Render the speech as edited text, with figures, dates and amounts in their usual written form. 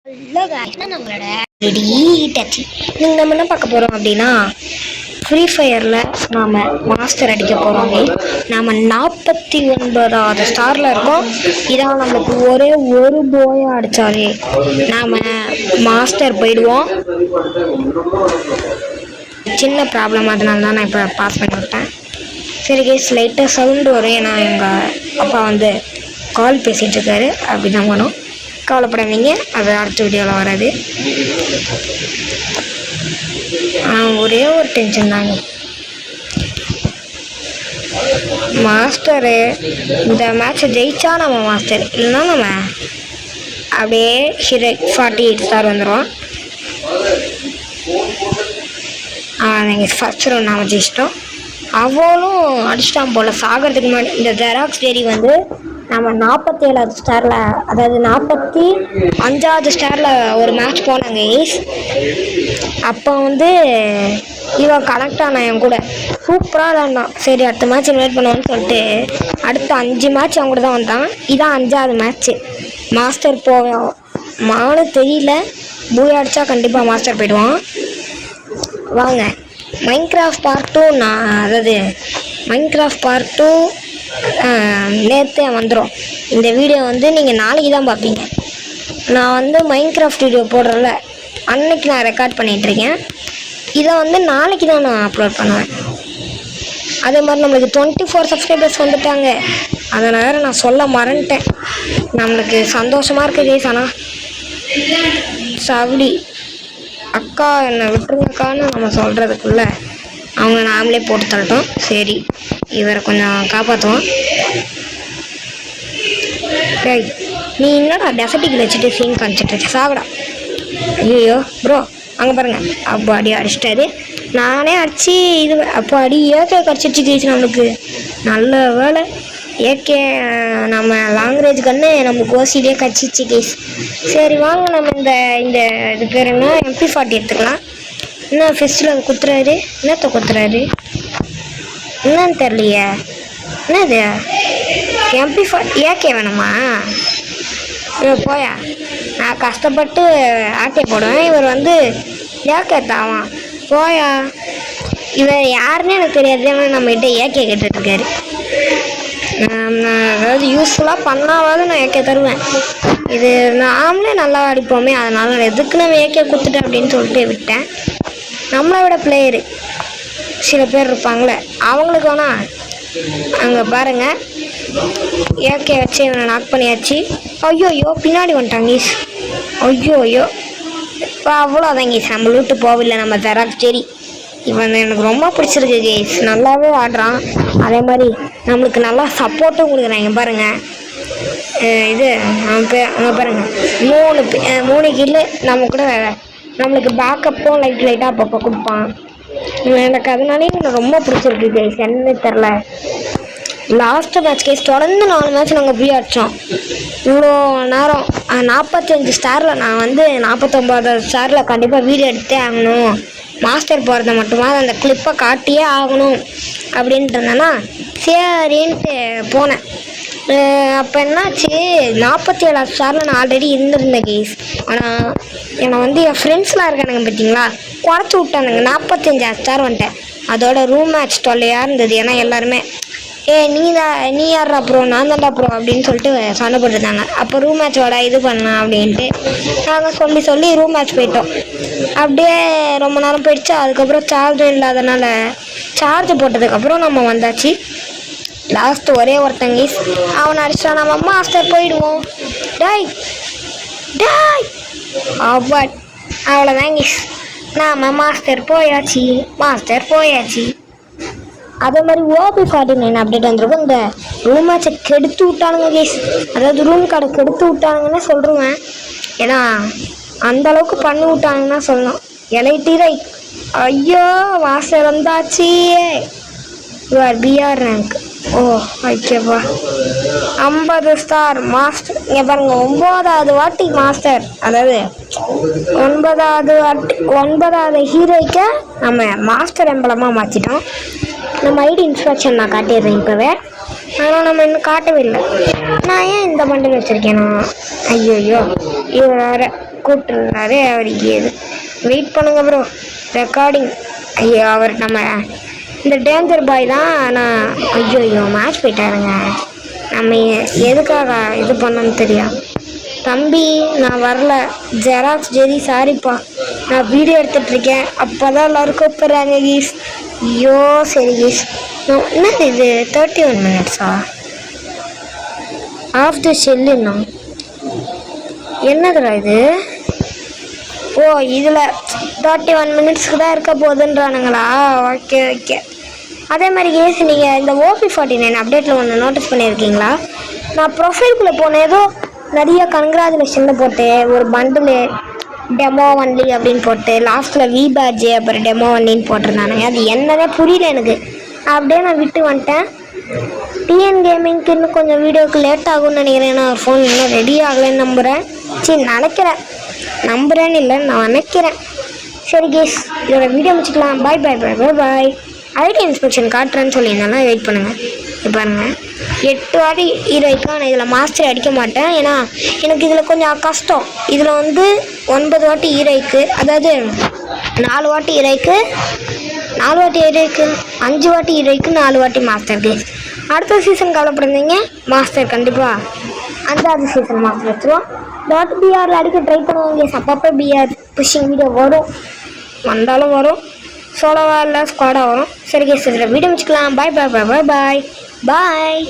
நம்மளோட நம்ம என்ன பார்க்க போகிறோம் அப்படின்னா ஃப்ரீ ஃபயரில் நாம் மாஸ்டர் அடிக்க போகிறோம். நாம் 49வது ஸ்டாரில் இருக்கோம். இதான் நம்மளுக்கு ஒரே ஒரு போயை அடித்தாலே நாம் மாஸ்டர் போயிடுவோம். சின்ன ப்ராப்ளம், அதனால தான் நான் இப்போ பாஸ் பண்ணி விட்டேன். சரி கேஸ், லைட்டாக சவுண்டு வரும். ஏன்னா எங்கள் அப்பா வந்து கால் பேசிகிட்ருக்காரு. அப்படி தான் வேணும், கவலைப்படாதீங்க, அது அடுத்த வீடியோவில் வராது. ஒரே ஒரு டென்ஷன் தாங்க, மாஸ்டரு இந்த மேட்சை ஜெயிச்சா நம்ம மாஸ்டர், இல்லைன்னா நம்ம அப்படியே 48 ஸ்டார் வந்துடும். நீங்கள் ஃபர்ஸ்ட் ரவுண்ட் நாம் ஜெயிச்சிட்டோம். அவளும் அடிச்சிட்டான் போல் சாகிறதுக்கு முன்னாடி. இந்த ஜெராக்ஸ் டேரி வந்து நம்ம 47வது ஸ்டாரில், அதாவது 45வது ஸ்டாரில் ஒரு மேட்ச் போனாங்க ஈஸ். அப்போ வந்து இவன் கனெக்ட் ஆனான் என் கூட, சூப்பராக விளாண்டான். சரி அடுத்த மேட்ச் இன்வைட் பண்ணுவான்னு சொல்லிட்டு அடுத்த 5 மேட்ச் அவன் கூட தான் வந்தான். இதான் 5வது மேட்ச்சு. மாஸ்டர் போவோம் மானு தெரியல, பூய் அடித்தா கண்டிப்பாக மாஸ்டர் போயிடுவான். வாங்க மைன்கிராஃப்ட் பார்ட் 2, அதாவது மைன்கிராஃப்ட் பார்ட் 2 நேற்றே வந்துடும். இந்த வீடியோ வந்து நீங்கள் நாளைக்கு தான் பார்ப்பீங்க. நான் வந்து மைன்கிராஃப்ட் வீடியோ போடுறல அன்னைக்கு நான் ரெக்கார்ட் பண்ணிகிட்ருக்கேன். இதை வந்து நாளைக்கு தான் நான் அப்லோட் பண்ணுவேன். அதே மாதிரி நம்மளுக்கு 24 சப்ஸ்கிரைபர்ஸ் வந்துட்டாங்க. அதனால் நான் சொல்ல மறந்துட்டேன். நம்மளுக்கு சந்தோஷமாக இருக்குது கேஸ். ஆனால் சவுடி அக்கா என்னை விட்டுருங்கக்கான்னு நம்ம சொல்கிறதுக்குள்ளே அவங்க நாமளே போட்டு தள்ளட்டோம். சரி, இவரை கொஞ்சம் காப்பாற்றுவோம். டேய், நீ என்னடா டெசர்ட்டிக்கில் வச்சுட்டு சீன் காமிச்சிட்ருக்க, சாவிடா. ஐயோ ப்ரோ, அங்கே பாருங்கள், அப்போ அடி அடிச்சிட்டாரு. நானே அடிச்சு இது அப்போ அடி ஏகே கடிச்சிருச்சு கேச்சு. நம்மளுக்கு நல்ல வேலை ஏகே நம்ம லாங் ரேஞ்ச் கண்ணு நம்மளுக்கு ஓசிலே கடிச்சிச்சு கேஸ். சரி வாங்க, நம்ம இந்த இது பேர் என்ன, MP40 எடுத்துக்கலாம். என்ன ஃபெஸ்டிவல் குத்துறாரு, என்னத்த குத்துறாரு என்னன்னு தெரியலையே. என்னது MP40 ஏகே வேணுமா? போயா, நான் கஷ்டப்பட்டு ஆக்கே போடுவேன், இவர் வந்து ஏகே தாவான். போயா, இவர் யாருன்னு எனக்கு தெரியாது. நம்மகிட்ட ஏகே கேட்டுட்ருக்காரு. அதாவது யூஸ்ஃபுல்லாக பண்ணாவது நான் ஏகே தருவேன். இது நாமளே நல்லா அடிப்போமே, அதனால் எதுக்கு நம்ம ஏகே கொடுத்துட்டேன் அப்படின்னு சொல்லிட்டு விட்டேன். நம்மளை விட பிளேயரு சில பேர் இருப்பாங்களே, அவங்களுக்கு வேணால் அங்கே பாருங்கள், ஏகே வச்சு இவனை நாக் பண்ணியாச்சு. ஐயோ பின்னாடி வந்துட்டாங்க ஈஸ். ஐயோ இப்போ அவ்வளோதான் கேஸ், நம்ம விட்டு போகவில்லை நம்ம ஜெராக்ஸ் டேரி. இவன் எனக்கு ரொம்ப பிடிச்சிருக்கு கேஸ், நல்லாவே ஆடுறான். அதே மாதிரி நம்மளுக்கு நல்லா சப்போர்ட்டும் கொடுக்குறாங்க பாருங்கள். இது அங்கே பாருங்கள், 3 கில்லு நம்ம கூட நம்மளுக்கு பேக்கப்பும் லைட்டாக அப்பப்போ கொடுப்பான். எனக்கு அதனாலே எனக்கு ரொம்ப பிடிச்சிருக்கு கேஸ். என்னன்னு தெரில, லாஸ்ட்டு மேட்ச் கேஸ் தொடர்ந்து 4 மேட்ச் நாங்கள் போய் அடித்தோம். இவ்வளோ நேரம் 45 ஸ்டாரில் நான் வந்து 49வது ஸ்டாரில் கண்டிப்பாக வீடியோ எடுத்தே ஆகணும், மாஸ்டர் போகிறத மட்டுமா அந்த கிளிப்பை காட்டியே ஆகணும் அப்படின்ட்டு இருந்தேன்னா சரின்ட்டு போனேன். அப்போ என்னாச்சு, 47வது ஸ்டாரில் நான் ஆல்ரெடி இருந்திருந்தேன் கேஸ். ஆனால் என்னை வந்து என் ஃப்ரெண்ட்ஸ்லாம் இருக்கானுங்க பார்த்தீங்களா, குறைச்சி விட்டானுங்க. 45வது ஸ்டார் வந்துட்டேன். அதோட ரூம் மேட்ச் தொல்லையாக இருந்தது. ஏன்னா எல்லாருமே நீ யாரா ப்ரோ, நான் தான்டா ப்ரோ அப்படின்னு சொல்லிட்டு சண்டை போட்டுருந்தாங்க. அப்போ ரூம் மேட்சோட இது பண்ணலாம் அப்படின்ட்டு நாங்கள் சொல்லி ரூம் மேட்ச் போயிட்டோம். அப்படியே ரொம்ப நேரம் போயிடுச்சு. அதுக்கப்புறம் சார்ஜும் இல்லாதனால சார்ஜ் போட்டதுக்கப்புறம் நம்ம வந்தாச்சு. லாஸ்ட்டு ஒரே ஒருத்தங்க அவனை அடிச்சா நம்ம மாஸ்டர் போயிடுவோம். டாய் அவ்வளோதான் கீஸ், நாம் மாஸ்டர் போயாச்சு. அதே மாதிரி OP49 அப்டேட் வந்துருக்கும். இந்த ரூம் மேட்சை கெடுத்து விட்டானுங்க கேஸ், அதாவது ரூம் கார்டை கெடுத்து விட்டானுங்கன்னு சொல்லுவேன். ஏன்னா அந்தளவுக்கு பண்ணி விட்டாங்கன்னா சொல்லணும். LIT ஐயோ மாஸ்டர் வந்தாச்சு. You are BR rank. ஓ ஓகேப்பா, 50 ஸ்டார் மாஸ்டர். இங்கே பாருங்கள், 9வது வாட்டி மாஸ்டர், அதாவது 9வது ஹீரோய்க்க நம்ம மாஸ்டர் எம்பளமாக மாற்றிட்டோம். நம்ம ஐடி இன்ஸ்ட்ரக்ஷன் நான் காட்டிடுறேன் இப்போவே. ஆனால் நம்ம இன்னும் காட்டவே இல்லை. நான் ஏன் இந்த பண்டில் வச்சுருக்கேனா, ஐயோ இவர் வேறு கூப்பிட்டுருந்தாரு. அவருக்கு எது வெயிட் பண்ணுங்க ப்ரோ, ரெக்கார்டிங். ஐயோ அவர் நம்ம இந்த டேஞ்சர் பாய் தான். நான் ஐயோ மேட்ச் போயிட்டாருங்க. நம்ம எதுக்காக இது பண்ணோன்னு தெரியும். தம்பி நான் வரல, ஜெராக்ஸ் ஜெரி சாரிப்பா, நான் வீடியோ எடுத்துட்ருக்கேன். அப்போ தான் எல்லோரும் கூப்பிட்றாங்க கீஸ். ஐயோ சரி கீஸ். என்னது இது 31 minutesா? ஆஃப் த ஷெல் இன்னும் என்னதுடா இது? ஓ இதில் 31 minutesக்கு தான் இருக்க போகுதுன்றானுங்களா? Okay okay. அதே மாதிரி கேஸ் நீங்கள் இந்த OP49 அப்டேட்டில் ஒன்று நோட்டீஸ் பண்ணியிருக்கீங்களா? நான் ப்ரொஃபைல்குள்ளே போனேன், ஏதோ நிறைய கங்க்ராச்சுலேஷன் போட்டு ஒரு பண்டில் டெமோ ஒன்லி அப்படின்னு போட்டு லாஸ்ட்டில் வி பேட்ஜ் அப்புறம் டெமோ ஒன்லின்னு போட்டிருந்தானுங்க. அது என்னன்னே புரியல எனக்கு. அப்படியே நான் விட்டு வந்துட்டேன். டிஎன் கேமிங்க்கு இன்னும் கொஞ்சம் வீடியோவுக்கு லேட் ஆகும்னு நினைக்கிறேன். ஏன்னா ஃபோன் இன்னும் ரெடி ஆகலைன்னு நம்புகிறேன். சரி நம்புகிறேன்னு இல்லை, நான் நினைக்கிறேன். சரி கேஸ், இதோட வீடியோ முடிச்சுக்கலாம். பாய் பாய் பாய் பாய் பாய். ஐடி இன்ஸ்பெக்ஷன் காட்டுறேன்னு சொல்லியிருந்தாலும் வெயிட் பண்ணுங்கள். பாருங்கள் 8 வாட்டி ஹீரோய்க்கும். நான் இதில் மாஸ்டர் அடிக்க மாட்டேன், ஏன்னா எனக்கு இதில் கொஞ்சம் கஷ்டம். இதில் வந்து 9 வாட்டி ஹீரோய்க்கு, அதாவது 4 வாட்டி ஹீரோய்க்கு, 4 வாட்டி ஹீரோய்க்கு, 5 வாட்டி ஹீரோய்க்கு, 4 வாட்டி மாஸ்டருக்கு. அடுத்த சீசன் கவலைப்படுறீங்க, மாஸ்டர் கண்டிப்பாக 5வது சீசன் மாஸ்டர் வச்சுருவோம். .br அடிக்க ட்ரை பண்ணுவாங்க. அப்பப்போ பிஆர் புஷிங் வீடியோ வந்தாலும் வரும், சோலோவாக இல்லை ஸ்குவாடாக வரும். சரி கேஸ், இதில் வீடியோ வச்சுக்கலாம். பாய் பாய் பாய் பாய் பாய் பாய்.